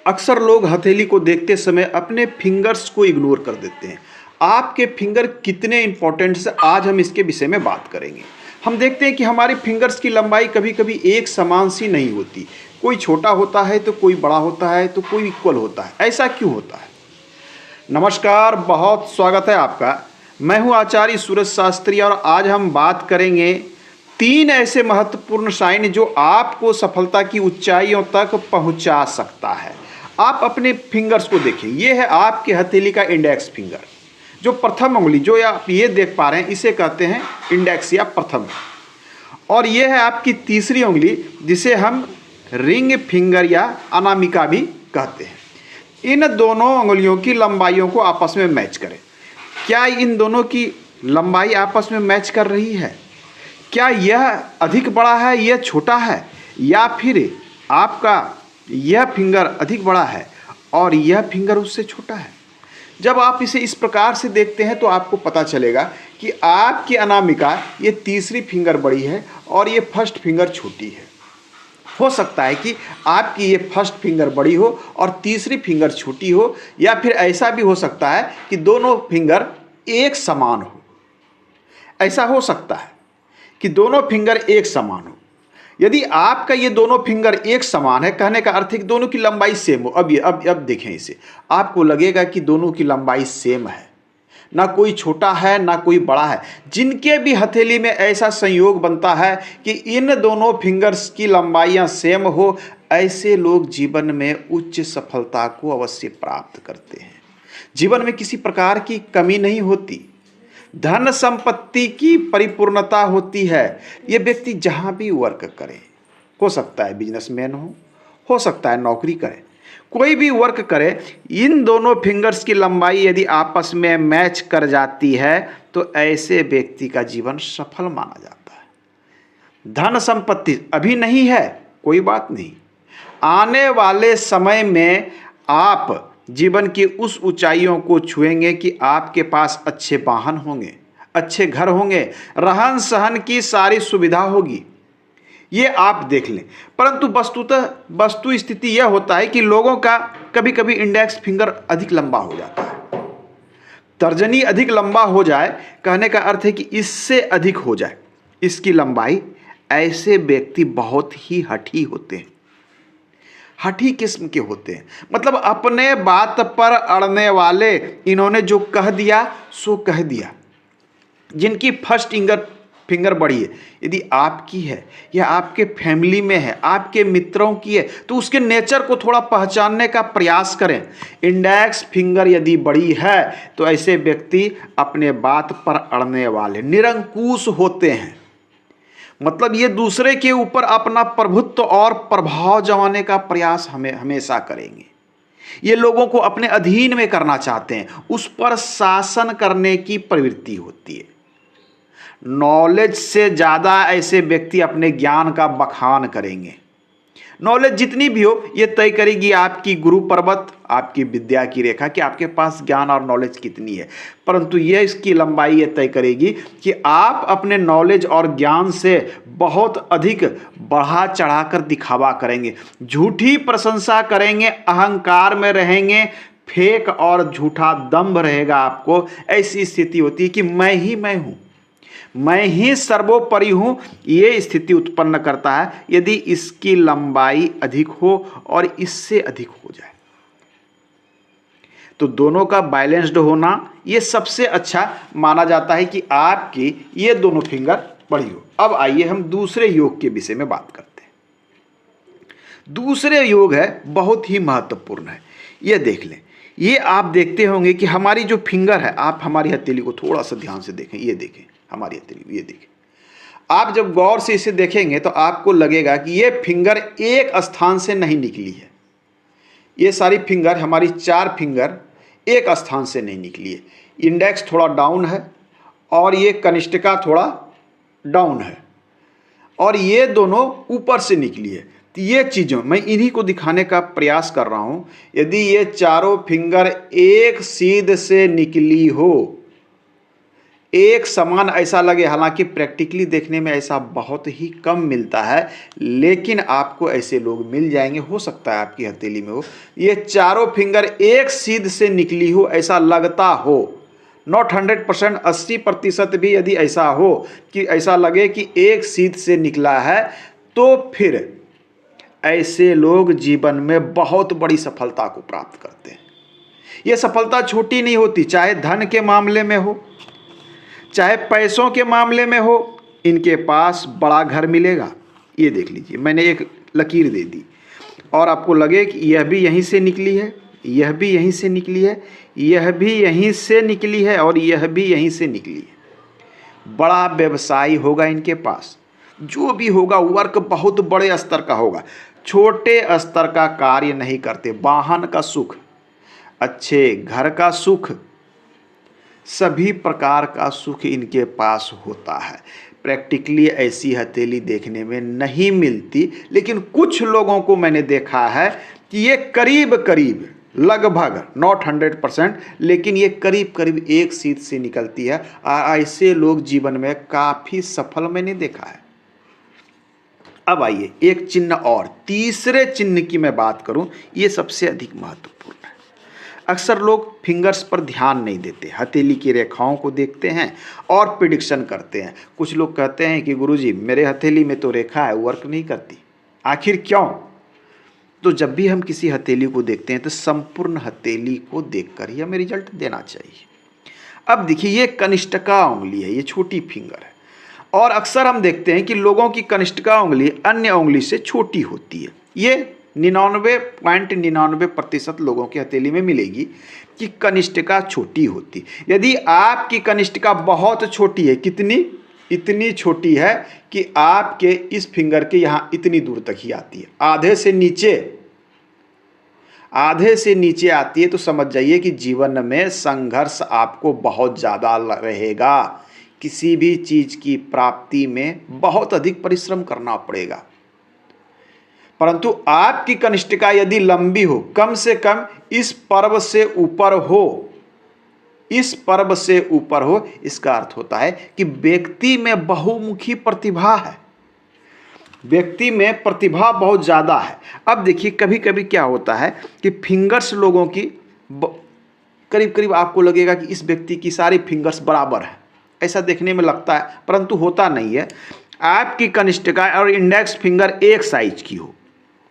अक्सर लोग हथेली को देखते समय अपने फिंगर्स को इग्नोर कर देते हैं। आपके फिंगर कितने इंपॉर्टेंट है, आज हम इसके विषय में बात करेंगे। हम देखते हैं कि हमारी फिंगर्स की लंबाई कभी कभी एक समान सी नहीं होती। कोई छोटा होता है तो कोई बड़ा होता है तो कोई इक्वल होता है। ऐसा क्यों होता है? नमस्कार, बहुत स्वागत है आपका। मैं हूं आचार्य सूरज शास्त्री और आज हम बात करेंगे 3 ऐसे महत्वपूर्ण साइन जो आपको सफलता की ऊंचाइयों तक पहुंचा सकता है। आप अपने फिंगर्स को देखिए। ये है आपके हथेली का इंडेक्स फिंगर, जो प्रथम उंगली जो आप ये देख पा रहे हैं इसे कहते हैं इंडेक्स या प्रथम। और ये है आपकी तीसरी उंगली जिसे हम रिंग फिंगर या अनामिका भी कहते हैं। इन दोनों उंगलियों की लंबाइयों को आपस में मैच करें। क्या इन दोनों की लंबाई आपस में मैच कर रही है? क्या यह अधिक बड़ा है, यह छोटा है, या फिर आपका यह फिंगर अधिक बड़ा है और यह फिंगर उससे छोटा है? जब आप इसे इस प्रकार से देखते हैं तो आपको पता चलेगा कि आपकी अनामिका ये तीसरी फिंगर बड़ी है और ये फर्स्ट फिंगर छोटी है। हो सकता है कि आपकी ये फर्स्ट फिंगर बड़ी हो और तीसरी फिंगर छोटी हो, या फिर ऐसा भी हो सकता है कि दोनों फिंगर एक समान हो। ऐसा हो सकता है कि दोनों फिंगर एक समान हो। यदि आपका ये दोनों फिंगर एक समान है, कहने का अर्थ है कि दोनों की लंबाई सेम हो। अब देखें इसे, आपको लगेगा कि दोनों की लंबाई सेम है, ना कोई छोटा है ना कोई बड़ा है। जिनके भी हथेली में ऐसा संयोग बनता है कि इन दोनों फिंगर्स की लंबाइयां सेम हो, ऐसे लोग जीवन में उच्च सफलता को अवश्य प्राप्त करते हैं। जीवन में किसी प्रकार की कमी नहीं होती, धन संपत्ति की परिपूर्णता होती है। ये व्यक्ति जहां भी वर्क करे, हो सकता है बिजनेसमैन हो सकता है नौकरी करे, कोई भी वर्क करे, इन दोनों फिंगर्स की लंबाई यदि आपस में मैच कर जाती है तो ऐसे व्यक्ति का जीवन सफल माना जाता है। धन संपत्ति अभी नहीं है, कोई बात नहीं, आने वाले समय में आप जीवन की उस ऊंचाइयों को छुएंगे कि आपके पास अच्छे वाहन होंगे, अच्छे घर होंगे, रहन सहन की सारी सुविधा होगी। ये आप देख लें। परंतु वस्तु स्थिति यह होता है कि लोगों का कभी कभी इंडेक्स फिंगर अधिक लंबा हो जाता है। तर्जनी अधिक लंबा हो जाए, कहने का अर्थ है कि इससे अधिक हो जाए इसकी लंबाई। ऐसे व्यक्ति बहुत ही हठी होते हैं, हठी किस्म के होते हैं। मतलब अपने बात पर अड़ने वाले, इन्होंने जो कह दिया सो कह दिया। जिनकी फर्स्ट फिंगर बड़ी है, यदि आपकी है या आपके फैमिली में है, आपके मित्रों की है, तो उसके नेचर को थोड़ा पहचानने का प्रयास करें। इंडेक्स फिंगर यदि बड़ी है तो ऐसे व्यक्ति अपने बात पर अड़ने वाले, निरंकुश होते हैं। मतलब ये दूसरे के ऊपर अपना प्रभुत्व और प्रभाव जमाने का प्रयास हमेशा करेंगे। ये लोगों को अपने अधीन में करना चाहते हैं, उस पर शासन करने की प्रवृत्ति होती है। नॉलेज से ज़्यादा ऐसे व्यक्ति अपने ज्ञान का बखान करेंगे। नॉलेज जितनी भी हो ये तय करेगी आपकी गुरु पर्वत, आपकी विद्या की रेखा, कि आपके पास ज्ञान और नॉलेज कितनी है। परंतु ये इसकी लंबाई ये तय करेगी कि आप अपने नॉलेज और ज्ञान से बहुत अधिक बढ़ा चढ़ाकर दिखावा करेंगे, झूठी प्रशंसा करेंगे, अहंकार में रहेंगे, फेक और झूठा दंभ रहेगा आपको। ऐसी स्थिति होती है कि मैं ही सर्वोपरि हूं। ये स्थिति उत्पन्न करता है यदि इसकी लंबाई अधिक हो और इससे अधिक हो जाए। तो दोनों का बैलेंस्ड होना ये सबसे अच्छा माना जाता है कि आपकी ये दोनों फिंगर बड़ी हो। अब आइए हम दूसरे योग के विषय में बात करते हैं। दूसरे योग है बहुत ही महत्वपूर्ण है। ये देख लें। ये आप देखते होंगे कि हमारी जो फिंगर है, आप हमारी हथेली को थोड़ा सा ध्यान से देखें। ये देखें हमारी हथेली, ये देखें। आप जब गौर से इसे देखेंगे तो आपको लगेगा कि ये फिंगर एक स्थान से नहीं निकली है। ये सारी फिंगर, हमारी 4 फिंगर एक स्थान से नहीं निकली है। इंडेक्स थोड़ा डाउन है और ये कनिष्ठिका थोड़ा डाउन है और ये दोनों ऊपर से निकली है। तो ये चीज़ों मैं इन्हीं को दिखाने का प्रयास कर रहा हूँ। यदि ये चारों फिंगर एक सीध से निकली हो, एक समान ऐसा लगे, हालांकि प्रैक्टिकली देखने में ऐसा बहुत ही कम मिलता है, लेकिन आपको ऐसे लोग मिल जाएंगे। हो सकता है आपकी हथेली में हो, ये चारों फिंगर एक सीध से निकली हो, ऐसा लगता हो। नॉट 100%, 80% भी यदि ऐसा हो कि ऐसा लगे कि एक सीध से निकला है, तो फिर ऐसे लोग जीवन में बहुत बड़ी सफलता को प्राप्त करते हैं। ये सफलता छोटी नहीं होती, चाहे धन के मामले में हो, चाहे पैसों के मामले में हो। इनके पास बड़ा घर मिलेगा। ये देख लीजिए, मैंने एक लकीर दे दी और आपको लगे कि यह भी यहीं से निकली है, यह भी यहीं से निकली है, यह भी यहीं से निकली है और यह भी यहीं से निकली है। बड़ा व्यवसाय होगा इनके पास, जो भी होगा वर्क बहुत बड़े स्तर का होगा, छोटे स्तर का कार्य नहीं करते। वाहन का सुख, अच्छे घर का सुख, सभी प्रकार का सुख इनके पास होता है। प्रैक्टिकली ऐसी हथेली देखने में नहीं मिलती, लेकिन कुछ लोगों को मैंने देखा है कि ये करीब करीब, लगभग नॉट 100%, लेकिन ये करीब करीब एक सीध से निकलती है। ऐसे लोग जीवन में काफ़ी सफल मैंने देखा है। अब आइए एक चिन्ह और, तीसरे चिन्ह की मैं बात करूं, ये सबसे अधिक महत्वपूर्ण है। अक्सर लोग फिंगर्स पर ध्यान नहीं देते, हथेली की रेखाओं को देखते हैं और प्रिडिक्शन करते हैं। कुछ लोग कहते हैं कि गुरुजी मेरे हथेली में तो रेखा है, वर्क नहीं करती। आखिर क्यों? तो जब भी हम किसी हथेली को देखते हैं तो संपूर्ण हथेली को देखकर ही हमें रिजल्ट देना चाहिए। अब देखिए, ये कनिष्ठिका उंगली है, ये छोटी फिंगर है, और अक्सर हम देखते हैं कि लोगों की कनिष्ठिका उंगली अन्य उंगली से छोटी होती है। ये 99.99% लोगों की हथेली में मिलेगी कि कनिष्ठिका छोटी होती। यदि आपकी कनिष्ठिका बहुत छोटी है, कितनी? इतनी छोटी है कि आपके इस फिंगर के यहाँ इतनी दूर तक ही आती है, आधे से नीचे आती है, तो समझ जाइए कि जीवन में संघर्ष आपको बहुत ज़्यादा रहेगा। किसी भी चीज़ की प्राप्ति में बहुत अधिक परिश्रम करना पड़ेगा। परंतु आपकी कनिष्ठिका यदि लंबी हो, कम से कम इस पर्व से ऊपर हो, इसका अर्थ होता है कि व्यक्ति में बहुमुखी प्रतिभा है, व्यक्ति में प्रतिभा बहुत ज़्यादा है। अब देखिए, कभी कभी क्या होता है कि फिंगर्स लोगों की करीब करीब आपको लगेगा कि इस व्यक्ति की सारी फिंगर्स बराबर है, ऐसा देखने में लगता है, परंतु होता नहीं है। आपकी कनिष्ठिका और इंडेक्स फिंगर एक साइज की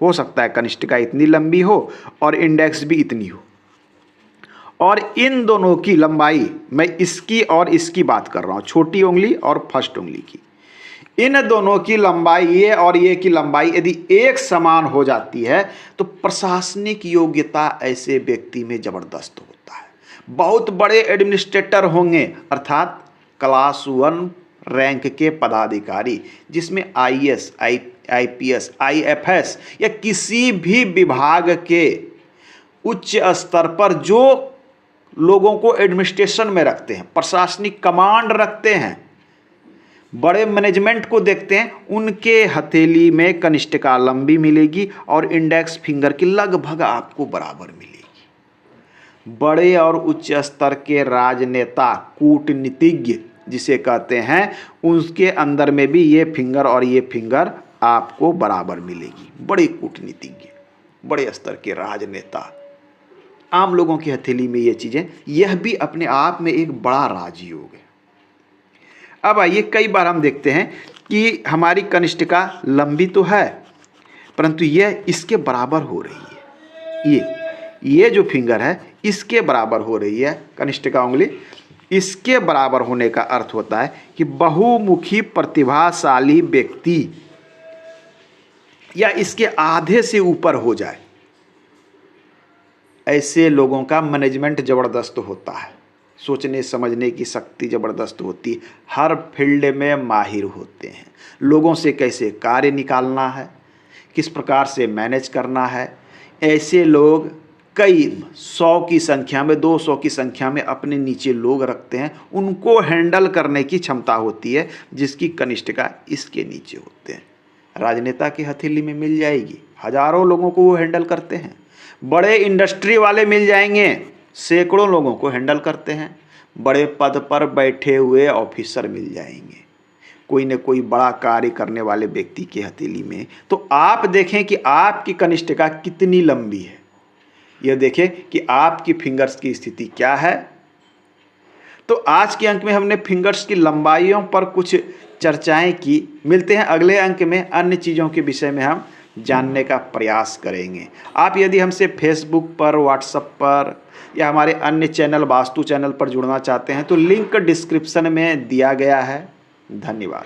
हो सकता है कनिष्ठिका इतनी लंबी हो और इंडेक्स भी इतनी हो, और इन दोनों की लंबाई, मैं इसकी और इसकी बात कर रहा हूँ, छोटी उंगली और फर्स्ट उंगली की, इन दोनों की लंबाई, ये और ये की लंबाई यदि एक समान हो जाती है तो प्रशासनिक योग्यता ऐसे व्यक्ति में जबरदस्त होता है। बहुत बड़े एडमिनिस्ट्रेटर होंगे, अर्थात क्लास 1 रैंक के पदाधिकारी, जिसमें आईएएस, आईपीएस, आईएफएस या किसी भी विभाग के उच्च स्तर पर जो लोगों को एडमिनिस्ट्रेशन में रखते हैं, प्रशासनिक कमांड रखते हैं, बड़े मैनेजमेंट को देखते हैं, उनके हथेली में कनिष्ठिका लंबी मिलेगी और इंडेक्स फिंगर की लगभग आपको बराबर मिलेगी। बड़े और उच्च स्तर के राजनेता, कूटनीतिज्ञ जिसे कहते हैं, उसके अंदर में भी ये फिंगर और ये फिंगर आपको बराबर मिलेगी। बड़े कूटनीतिज्ञ, बड़े स्तर के राजनेता, आम लोगों की हथेली में ये चीज़ें, यह भी अपने आप में एक बड़ा राजयोग है। अब आइए, कई बार हम देखते हैं कि हमारी कनिष्ठिका लंबी तो है, परंतु यह इसके बराबर हो रही है। ये जो फिंगर है इसके बराबर हो रही है कनिष्ठिका उंगली। इसके बराबर होने का अर्थ होता है कि बहुमुखी प्रतिभाशाली व्यक्ति, या इसके आधे से ऊपर हो जाए, ऐसे लोगों का मैनेजमेंट ज़बरदस्त होता है, सोचने समझने की शक्ति ज़बरदस्त होती है, हर फील्ड में माहिर होते हैं, लोगों से कैसे कार्य निकालना है, किस प्रकार से मैनेज करना है। ऐसे लोग कई 100 की संख्या में, 200 की संख्या में अपने नीचे लोग रखते हैं, उनको हैंडल करने की क्षमता होती है, जिसकी कनिष्ठिका इसके नीचे होते हैं। राजनेता की हथेली में मिल जाएगी, हजारों लोगों को वो हैंडल करते हैं। बड़े इंडस्ट्री वाले मिल जाएंगे, सैकड़ों लोगों को हैंडल करते हैं। बड़े पद पर बैठे हुए ऑफिसर मिल जाएंगे, कोई न कोई बड़ा कार्य करने वाले व्यक्ति की हथेली में। तो आप देखें कि आपकी कनिष्ठिका कितनी लंबी है, यह देखें कि आपकी फिंगर्स की स्थिति क्या है। तो आज के अंक में हमने फिंगर्स की लंबाइयों पर कुछ चर्चाएं की। मिलते हैं अगले अंक में, अन्य चीज़ों के विषय में हम जानने का प्रयास करेंगे। आप यदि हमसे फेसबुक पर, व्हाट्सएप पर या हमारे अन्य चैनल वास्तु चैनल पर जुड़ना चाहते हैं तो लिंक डिस्क्रिप्शन में दिया गया है। धन्यवाद।